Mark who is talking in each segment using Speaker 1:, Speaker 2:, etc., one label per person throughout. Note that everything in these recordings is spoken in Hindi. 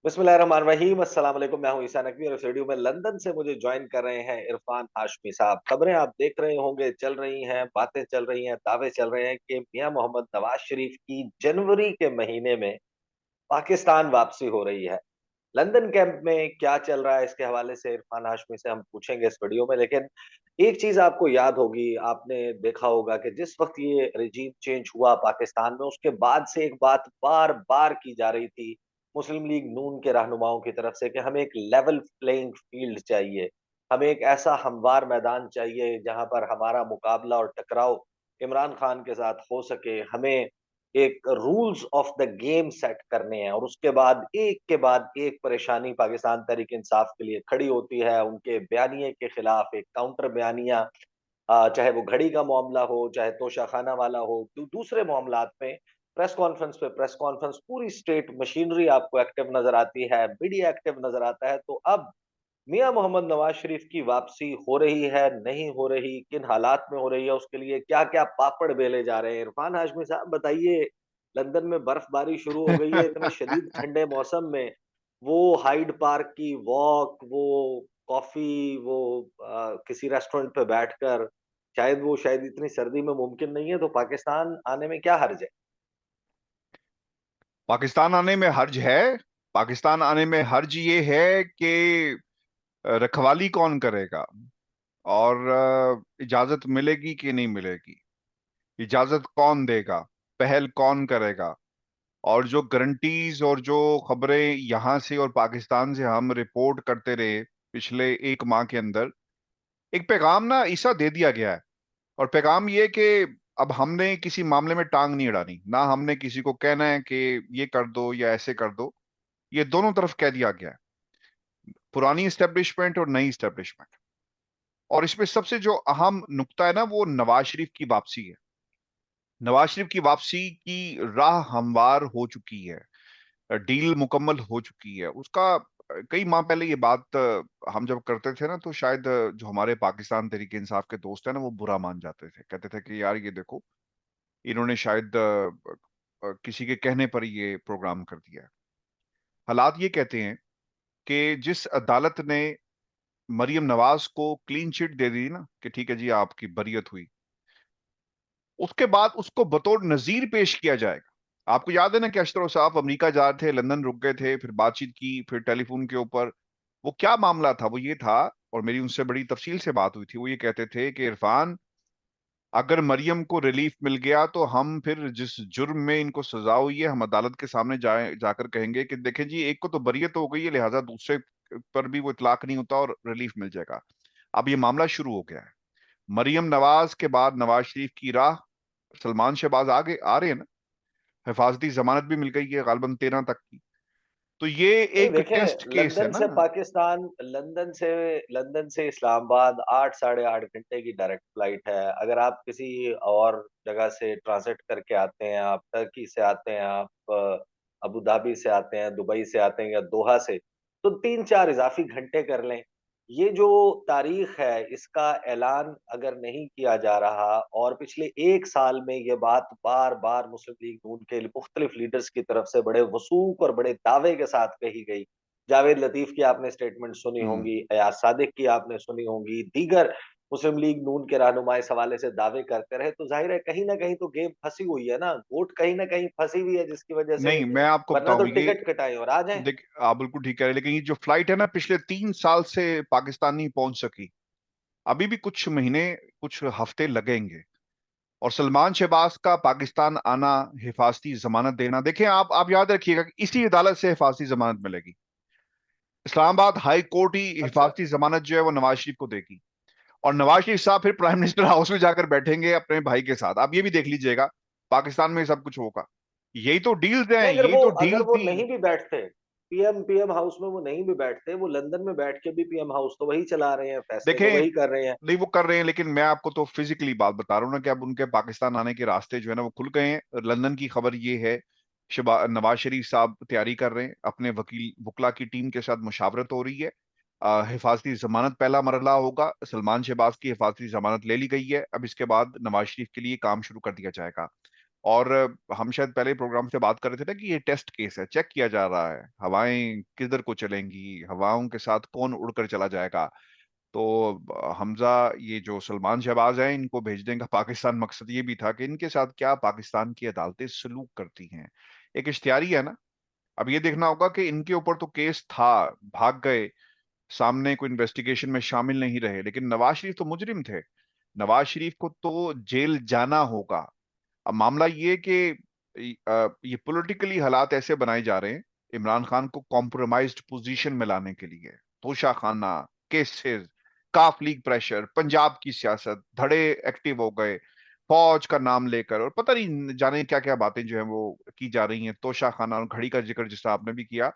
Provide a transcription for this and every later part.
Speaker 1: बिस्मिल्लाहिर्रहमानिर्रहीम अस्सलाम वालेकुम। मैं हूं ईसा नकवी और इस वीडियो में लंदन से मुझे ज्वाइन कर रहे हैं इरफान हाशमी साहब। खबरें आप देख रहे होंगे, चल रही हैं, बातें चल रही हैं, दावे चल रहे हैं कि मियां मोहम्मद नवाज शरीफ की जनवरी के महीने में पाकिस्तान वापसी हो रही है। लंदन कैंप में क्या चल रहा है, इसके हवाले से इरफान हाशमी से हम पूछेंगे इस वीडियो में। लेकिन एक चीज आपको याद होगी, आपने देखा होगा कि जिस वक्त ये रिजीम चेंज हुआ पाकिस्तान में, उसके बाद से एक बात बार बार की जा रही थी मुस्लिम लीग नून के रहनुमाओं की तरफ से कि हमें एक लेवल प्लेइंग फील्ड चाहिए। हमें एक ऐसा हमवार मैदान चाहिए जहां पर हमारा मुकाबला और टकराव इमरान खान के साथ हो सके। हमें एक rules of the game set करने हैं और उसके बाद एक परेशानी पाकिस्तान तहरीक इंसाफ के लिए खड़ी होती है। उनके बयानिए के खिलाफ एक काउंटर बयानिया, चाहे वो घड़ी का मामला हो, चाहे तोशाखाना वाला हो, दूसरे मामलात में प्रेस कॉन्फ्रेंस पे प्रेस कॉन्फ्रेंस, पूरी स्टेट मशीनरी आपको एक्टिव नजर आती है, मीडिया एक्टिव नजर आता है। तो अब मियां मोहम्मद नवाज शरीफ की वापसी हो रही है, नहीं हो रही, किन हालात में हो रही है, उसके लिए क्या क्या पापड़ बेले जा रहे हैं। इरफान हाशमी साहब बताइए, लंदन में बर्फबारी शुरू हो गई है इतने शदीद ठंडे मौसम में। वो हाइड पार्क की वॉक, वो कॉफी, वो किसी रेस्टोरेंट पे बैठकर, शायद इतनी सर्दी में मुमकिन नहीं है, तो पाकिस्तान आने में क्या हर्ज है?
Speaker 2: पाकिस्तान आने में हर्ज है। पाकिस्तान आने में हर्ज ये है कि रखवाली कौन करेगा और इजाजत मिलेगी कि नहीं मिलेगी। इजाजत कौन देगा, पहल कौन करेगा। और जो गारंटीज और जो खबरें यहां से और पाकिस्तान से हम रिपोर्ट करते रहे पिछले एक माह के अंदर, एक पैगाम ना ईसा दे दिया गया है। और पैगाम ये कि अब हमने किसी मामले में टांग नहीं अड़ानी, ना हमने किसी को कहना है कि ये कर दो या ऐसे कर दो। ये दोनों तरफ कह दिया गया है, पुरानी इस्टेब्लिशमेंट और नई इस्टेब्लिशमेंट। और इसमें सबसे जो अहम नुक्ता है ना, वो नवाज शरीफ की वापसी है। नवाज शरीफ की वापसी की राह हमवार हो चुकी है, डील मुकम्मल हो चुकी है उसका। कई माह पहले ये बात हम जब करते थे ना, तो शायद जो हमारे पाकिस्तान तहरीक इंसाफ के दोस्त हैं ना, वो बुरा मान जाते थे, कहते थे कि यार ये देखो, इन्होंने शायद किसी के कहने पर ये प्रोग्राम कर दिया है। हालात ये कहते हैं कि जिस अदालत ने मरियम नवाज को क्लीन चिट दे दी ना कि ठीक है जी आपकी बरियत हुई, उसके बाद उसको बतौर नजीर पेश किया जाएगा। आपको याद है ना कि अशरफ साहब अमेरिका जा रहे थे, लंदन रुक गए थे, फिर बातचीत की, फिर टेलीफोन के ऊपर। वो क्या मामला था, वो ये था, और मेरी उनसे बड़ी तफसील से बात हुई थी। वो ये कहते थे कि इरफान, अगर मरियम को रिलीफ मिल गया तो हम फिर जिस जुर्म में इनको सजा हुई है, हम अदालत के सामने जाकर कहेंगे कि देखें जी, एक को तो बरियत हो गई है, लिहाजा दूसरे पर भी वो इतलाक नहीं होता और रिलीफ मिल जाएगा। अब ये मामला शुरू हो गया है। मरियम नवाज के बाद नवाज शरीफ की राह, सलमान शहबाज आगे आ रहे हैं ना, हिफाजती जमानत भी मिल गई है गालबन 13 तक की। तो ये
Speaker 1: नहीं
Speaker 2: एक
Speaker 1: देखें,
Speaker 2: टेस्ट केस है ना।
Speaker 1: लंदन से इस्लामाबाद 8 साढ़े 8 घंटे की डायरेक्ट फ्लाइट है। अगर आप किसी और जगह से ट्रांसिट करके आते हैं, आप टर्की से आते हैं, आप अबू धाबी से आते हैं, दुबई से आते हैं या दोहा से, तो 3 4 इजाफी घंटे कर लें। ये जो तारीख है, इसका ऐलान अगर नहीं किया जा रहा, और पिछले एक साल में ये बात बार बार मुस्लिम लीग नून के मुख्तलिफ लीडर्स की तरफ से बड़े वसूख और बड़े दावे के साथ कही गई। जावेद लतीफ की आपने स्टेटमेंट सुनी
Speaker 2: हम्म।
Speaker 1: होंगी, अयाज सादिक की आपने सुनी होंगी, दीगर मुस्लिम लीग नून के रहनुमा इस हवाले से दावे करते रहे। तो जाहिर है कहीं ना कहीं तो गेम फंसी हुई है ना, वोट कहीं ना कहीं फंसी हुई है, जिसकी वजह से
Speaker 2: नहीं, मैं आपको
Speaker 1: वरना तो
Speaker 2: बताऊं ये,
Speaker 1: टिकट कटाएं और आ जाएं।
Speaker 2: देख आप बिल्कुल ठीक कह रहे हैं, लेकिन ये जो फ्लाइट है ना, पिछले 3 साल से पाकिस्तान नहीं पहुंच सकी। अभी भी कुछ महीने, कुछ हफ्ते लगेंगे। और सलमान शहबाज का पाकिस्तान आना, हिफाजती जमानत देना, देखें आप याद रखिएगा कि इसी अदालत से हिफाजती जमानत मिलेगी। इस्लामाबाद हाई कोर्ट ही
Speaker 1: अच्छा,
Speaker 2: हिफाजती जमानत जो है वो नवाज शरीफ को देगी। और नवाज शरीफ साहब फिर प्राइम मिनिस्टर हाउस में जाकर बैठेंगे अपने भाई के साथ। आप ये भी देख लीजिएगा, पाकिस्तान में ये सब कुछ होगा। यही तो डील्स हैं,
Speaker 1: नहीं
Speaker 2: यही तो
Speaker 1: अगर
Speaker 2: डील
Speaker 1: वो
Speaker 2: थी।
Speaker 1: नहीं भी बैठते, पीएम पीएम हाउस में वो नहीं भी बैठते, वो लंदन में बैठ के भी पीएम हाउस तो वही चला रहे हैं, फैसले तो
Speaker 2: देखें,
Speaker 1: वही कर रहे हैं।
Speaker 2: नहीं वो कर रहे हैं, लेकिन मैं आपको तो फिजिकली बात बता रहा हूँ ना कि अब उनके पाकिस्तान आने के रास्ते जो है ना वो खुल गए हैं। लंदन की खबर ये है, नवाज शरीफ साहब तैयारी कर रहे हैं, अपने वकील वकला की टीम के साथ मुशावरत हो रही है। हिफाजती जमानत पहला मरहला होगा, सलमान शहबाज की हिफाजती जमानत ले ली गई है, अब इसके बाद नवाज शरीफ के लिए काम शुरू कर दिया जाएगा। और हम शायद पहले प्रोग्राम से बात कर रहे थे ना कि ये टेस्ट केस है, चेक किया जा रहा है हवाएं किधर को चलेंगी, हवाओं के साथ कौन उड़कर चला जाएगा। तो हमजा, ये जो सलमान शहबाज हैं, इनको भेजने का पाकिस्तान मकसद ये भी था कि इनके साथ क्या पाकिस्तान की अदालतें सलूक करती हैं। एक इश्तिहारी है ना। अब ये देखना होगा कि इनके ऊपर तो केस था, भाग गए, सामने कोई इन्वेस्टिगेशन में शामिल नहीं रहे, लेकिन नवाज शरीफ तो मुजरिम थे। नवाज शरीफ को तो जेल जाना होगा। अब मामला ये कि ये पॉलिटिकली हालात ऐसे बनाए जा रहे हैं इमरान खान को कॉम्प्रोमाइज्ड पोजीशन में लाने के लिए। तोशाखाना, केसेस, काफ लीग प्रेशर, पंजाब की सियासत, धड़े एक्टिव हो गए फौज का नाम लेकर, और पता नहीं जाने क्या क्या बातें जो है वो की जा रही हैं। तोशाखाना और घड़ी का जिक्र जिस तरह आपने भी किया,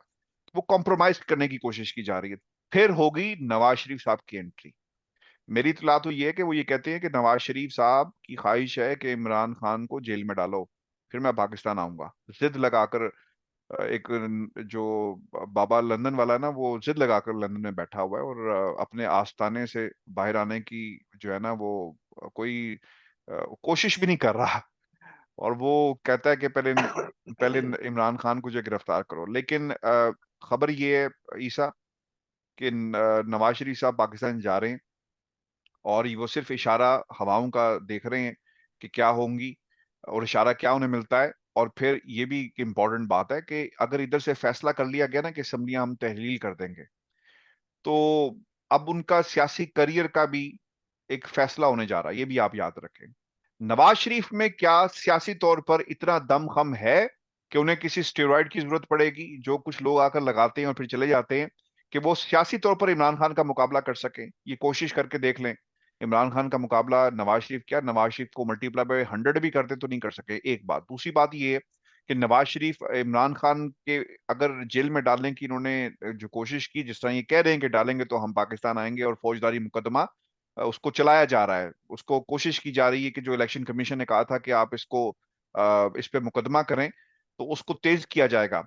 Speaker 2: वो कॉम्प्रोमाइज करने की कोशिश की जा रही है। फिर होगी नवाज शरीफ साहब की एंट्री। मेरी इतला तो ये है कि वो ये कहते हैं कि नवाज शरीफ साहब की ख्वाहिश है कि इमरान खान को जेल में डालो, फिर मैं पाकिस्तान आऊंगा। जिद लगाकर एक जो बाबा लंदन वाला है ना, वो जिद लगाकर लंदन में बैठा हुआ है, और अपने आस्थाने से बाहर आने की जो है ना वो कोई कोशिश भी नहीं कर रहा। और वो कहता है कि पहले पहले इमरान खान को जो गिरफ्तार करो। लेकिन खबर ये है ईसा कि नवाज शरीफ साहब पाकिस्तान जा रहे हैं, और वो सिर्फ इशारा हवाओं का देख रहे हैं कि क्या होंगी, और इशारा क्या उन्हें मिलता है। और फिर ये भी एक इम्पोर्टेंट बात है कि अगर इधर से फैसला कर लिया गया ना कि असम्बलियां हम तहलील कर देंगे, तो अब उनका सियासी करियर का भी एक फैसला होने जा रहा है, ये भी आप याद रखें। नवाज शरीफ में क्या सियासी तौर पर इतना दमखम है कि उन्हें किसी स्टेरॉइड की जरूरत पड़ेगी, जो कुछ लोग आकर लगाते हैं और फिर चले जाते हैं, कि वो सियासी तौर पर इमरान खान का मुकाबला कर सकें? ये कोशिश करके देख लें। इमरान खान का मुकाबला नवाज शरीफ, क्या नवाज शरीफ को मल्टीप्लाई बाय 100 भी करते तो नहीं कर सके, एक बात। दूसरी बात ये है कि नवाज शरीफ इमरान खान के अगर जेल में डालने की इन्होंने जो कोशिश की, जिस तरह ये कह रहे हैं कि डालेंगे तो हम पाकिस्तान आएंगे, और फौजदारी मुकदमा उसको चलाया जा रहा है, उसको कोशिश की जा रही है कि जो इलेक्शन कमीशन ने कहा था कि आप इसको इस पे मुकदमा करें, तो उसको तेज किया जाएगा।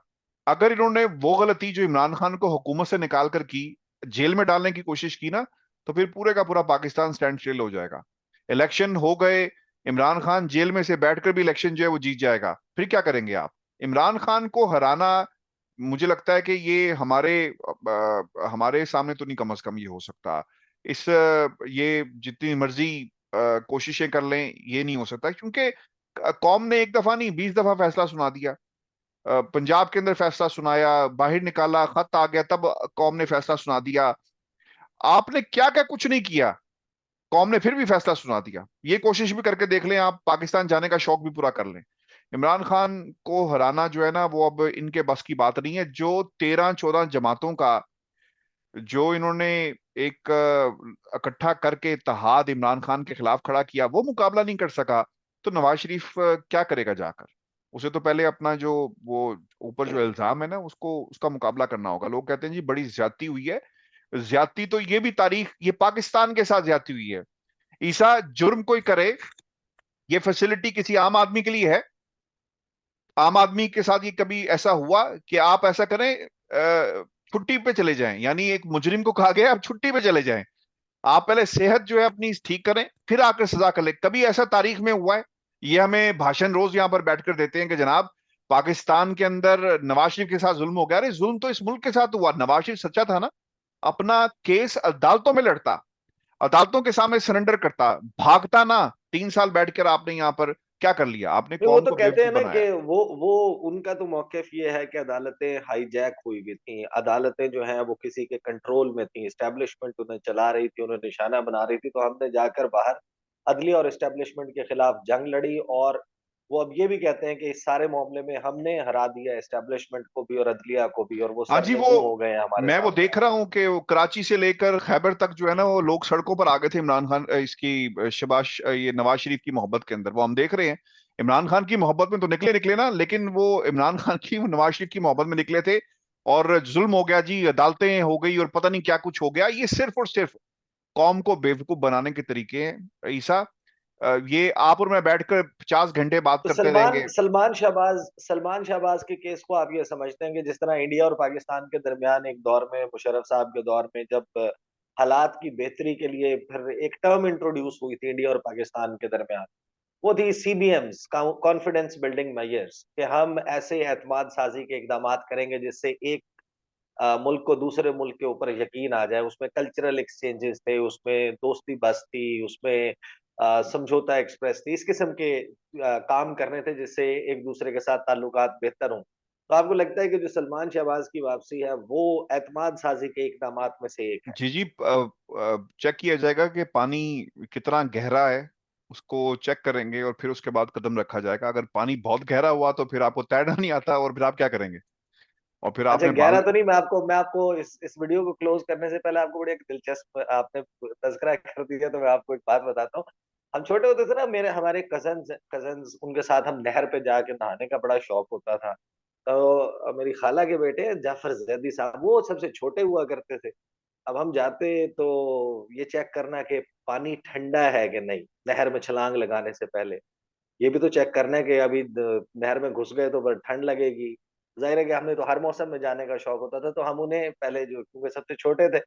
Speaker 2: अगर इन्होंने वो गलती जो इमरान खान को हुकूमत से निकाल कर की, जेल में डालने की कोशिश की ना, तो फिर पूरे का पूरा पाकिस्तान स्टैंड स्टिल हो जाएगा। इलेक्शन हो गए, इमरान खान जेल में से बैठकर भी इलेक्शन जो है वो जीत जाएगा, फिर क्या करेंगे आप? इमरान खान को हराना, मुझे लगता है कि ये हमारे सामने तो नहीं, कम से कम ये हो सकता। ये जितनी मर्जी कोशिशें कर लें, ये नहीं हो सकता, क्योंकि कौम ने एक दफा नहीं 20 दफा फैसला सुना दिया। पंजाब के अंदर फैसला सुनाया, बाहर निकाला, खत आ गया, तब कौम ने फैसला सुना दिया। आपने क्या क्या कुछ नहीं किया, कौम ने फिर भी फैसला सुना दिया। ये कोशिश भी करके देख लें, आप पाकिस्तान जाने का शौक भी पूरा कर लें। इमरान खान को हराना जो है ना, वो अब इनके बस की बात नहीं है। जो 13-14 जमातों का जो इन्होंने एक इकट्ठा करके इत्तेहाद इमरान खान के खिलाफ खड़ा किया, वो मुकाबला नहीं कर सका, तो नवाज शरीफ क्या करेगा जाकर? उसे तो पहले अपना जो वो ऊपर जो इल्जाम है ना, उसको उसका मुकाबला करना होगा। लोग कहते हैं जी बड़ी ज्यादती हुई है। ज्यादती तो ये भी तारीख, ये पाकिस्तान के साथ ज्यादती हुई है। ईसा, जुर्म कोई करे, ये फैसिलिटी किसी आम आदमी के लिए है? आम आदमी के साथ ये कभी ऐसा हुआ कि आप ऐसा करें, छुट्टी पे चले जाएं? यानी एक मुजरिम को कहा गया आप छुट्टी पे चले जाएं, आप पहले सेहत जो है अपनी ठीक करें, फिर आकर सजा कर ले। कभी ऐसा तारीख में हुआ है? ये हमें भाषण रोज यहां पर बैठकर देते हैं कि जनाब पाकिस्तान के अंदर नवाज शरीफ के साथ जुल्म हो गया। अरे जुल्म तो इस मुल्क के साथ हुआ। नवाज शरीफ सच्चा था ना, अपना केस अदालतों में लड़ता, अदालतों के सामने सरेंडर करता, भागता ना। 3 साल बैठकर आपने यहाँ पर क्या कर लिया? आपने
Speaker 1: नहीं, वो
Speaker 2: कौम
Speaker 1: तो
Speaker 2: को
Speaker 1: कहते हैं
Speaker 2: बेवकूफ
Speaker 1: ना
Speaker 2: बनाया।
Speaker 1: कि वो उनका तो मौकिफ ये है कि अदालतें हाईजैक हुई हुई थी, अदालतें जो हैं वो किसी के कंट्रोल में थी, एस्टेब्लिशमेंट उन्हें चला रही थी, उन्हें निशाना बना रही थी, तो हमने जाकर बाहर अदलिया और एस्टेब्लिशमेंट के खिलाफ जंग लड़ी। और वो अब ये भी कहते हैं कि इस सारे मामले में हमने हरा दिया एस्टेब्लिशमेंट को भी और अदलिया को भी, और वो
Speaker 2: हाँ जी,
Speaker 1: सरनगू
Speaker 2: वो
Speaker 1: हो गए हैं हमारे
Speaker 2: मैं वो
Speaker 1: सामने।
Speaker 2: देख रहा हूँ कि वो कराची से लेकर खैबर तक जो है ना, वो लोग सड़कों पर आ गए थे इमरान खान इसकी शबाश ये नवाज शरीफ की मोहब्बत के अंदर। वो हम देख रहे हैं, इमरान खान की मोहब्बत में तो निकले निकले ना, लेकिन वो इमरान खान की नवाज शरीफ की मोहब्बत में निकले थे। और जुल्म हो गया जी, अदालतें हो गई और पता नहीं क्या कुछ हो गया। ये सिर्फ और सिर्फ कौम को बेवकूफ बनाने के तरीके हैं ईसा। ये आप और मैं बैठकर 50 घंटे बात
Speaker 1: तो
Speaker 2: करते रहेंगे।
Speaker 1: सलमान शहबाज के केस को आप ये समझते हैं कि जिस तरह इंडिया और पाकिस्तान के दरमियान एक दौर में, मुशर्रफ साहब के दौर में, जब हालात की बेहतरी के लिए फिर एक टर्म इंट्रोड्यूस हुई थी इंडिया और पाकिस्तान के दरमियान, वो थी CBMs, कॉन्फिडेंस बिल्डिंग मेजर्स, कि हम ऐसे एतमाद साजी के इकदाम करेंगे जिससे एक मुल्क को दूसरे मुल्क के ऊपर यकीन आ जाए। उसमें कल्चरल एक्सचेंजेस थे, उसमें दोस्ती बस थी, उसमें समझौता एक्सप्रेस थी। इस किस्म के काम करने थे जिससे एक दूसरे के साथ ताल्लुकात बेहतर हों। तो आपको लगता है कि जो सलमान शहबाज की वापसी है वो एतमाद साजी के इकदामात में से एक है?
Speaker 2: जी जी, चेक किया जाएगा कि पानी कितना गहरा है, उसको चेक करेंगे और फिर उसके बाद कदम रखा जाएगा। अगर पानी बहुत गहरा हुआ तो फिर आपको तैरना नहीं आता, और फिर आप क्या करेंगे? और फिर
Speaker 1: अच्छा,
Speaker 2: आपने
Speaker 1: गहरा
Speaker 2: बाल।
Speaker 1: तो नहीं। मैं आपको इस वीडियो को क्लोज करने से पहले आपको बड़ी एक दिलचस्प, आपने तज़किरा कर दिया तो मैं आपको एक बात बताता हूँ। हम छोटे होते थे ना, मेरे हमारे कज़न्स कज़न्स उनके साथ हम नहर पे जाके नहाने का बड़ा शौक होता था। तो मेरी खाला के बेटे जाफ़र ज़ैदी साहब, वो सबसे छोटे हुआ करते थे। अब हम जाते तो ये चेक करना कि पानी ठंडा है कि नहीं, नहर में छलांग लगाने से पहले। ये भी तो चेक करना है कि अभी नहर में घुस गए तो फिर ठंड लगेगी। ज़ाहिर है कि हमें तो हर मौसम में जाने का शौक होता था, तो हम उन्हें पहले, जो क्योंकि सबसे छोटे थे,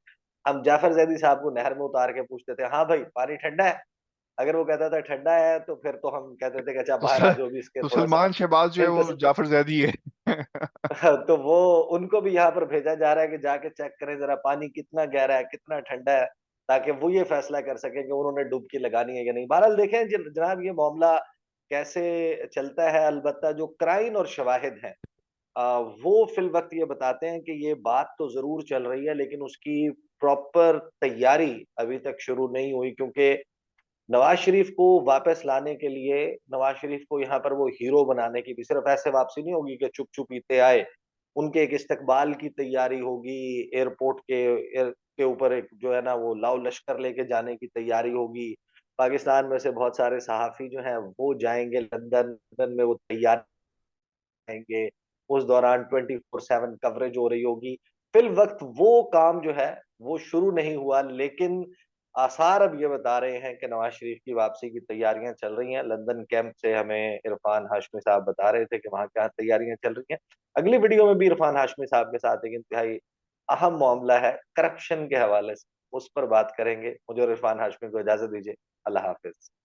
Speaker 1: हम जाफ़र ज़ैदी साहब को नहर में उतार के पूछते थे, "हाँ भाई, पानी ठंडा है?" अगर वो कहता था ठंडा है, तो फिर तो हम कहते थे कि अच्छा
Speaker 2: तो,
Speaker 1: बाहर आ जाओ, अभी इसके
Speaker 2: तो
Speaker 1: थोड़ा-सा
Speaker 2: सलमान शहबाज जो है वो
Speaker 1: इंतज़
Speaker 2: जाफर जैदी है।
Speaker 1: तो वो उनको भी यहाँ पर भेजा जा रहा है कि जाके चेक करें ज़रा पानी कितना गहरा है, कितना ठंडा है, ताकि वो ये फैसला कर सकें कि उन्होंने डुबकी लगानी है या नहीं। बहरहाल देखें जनाब, ये मामला कैसे चलता है, अलबत्ता जो क्राइन और शवाहिद हैं, अ, वो फिल वक़्त ये बताते हैं कि ये बात तो ज़रूर चल रही है, लेकिन उसकी प्रॉपर तैयारी अभी तक शुरू नहीं हुई, क्योंकि नवाज़ शरीफ को वापस लाने के लिए, नवाज़ शरीफ को यहाँ पर वो हीरो बनाने की भी सिर्फ़ ऐसे वापसी नहीं होगी कि चुप-चुपीते आए। उनके एक इस्तकबाल की तैयारी होगी, एयरपोर्ट के के ऊपर एक जो है ना वो लाओ-लश्कर लेके जाने की तैयारी होगी। पाकिस्तान में से बहुत सारे सहाफ़ी जो हैं वो जाएँगे लंदन, लंदन में वो तैयार रहेंगे। उस दौरान 24/7 कवरेज हो रही होगी। फिल वक़्त वो काम जो है वो शुरू नहीं हुआ, लेकिन आसार अब ये बता रहे हैं कि नवाज़ शरीफ की वापसी की तैयारियाँ चल रही हैं। लंदन कैंप से हमें इरफ़ान हाशमी साहब बता रहे थे कि वहाँ क्या तैयारियाँ चल रही हैं। अगली वीडियो में भी इरफ़ान हाशमी साहब के साथ एक इंतहाई अहम मामला है करप्शन के हवाले से, उस पर बात करेंगे। मुझे और इरफ़ान हाशमी को इजाज़त दीजिए। अल्लाह हाफ़िज़।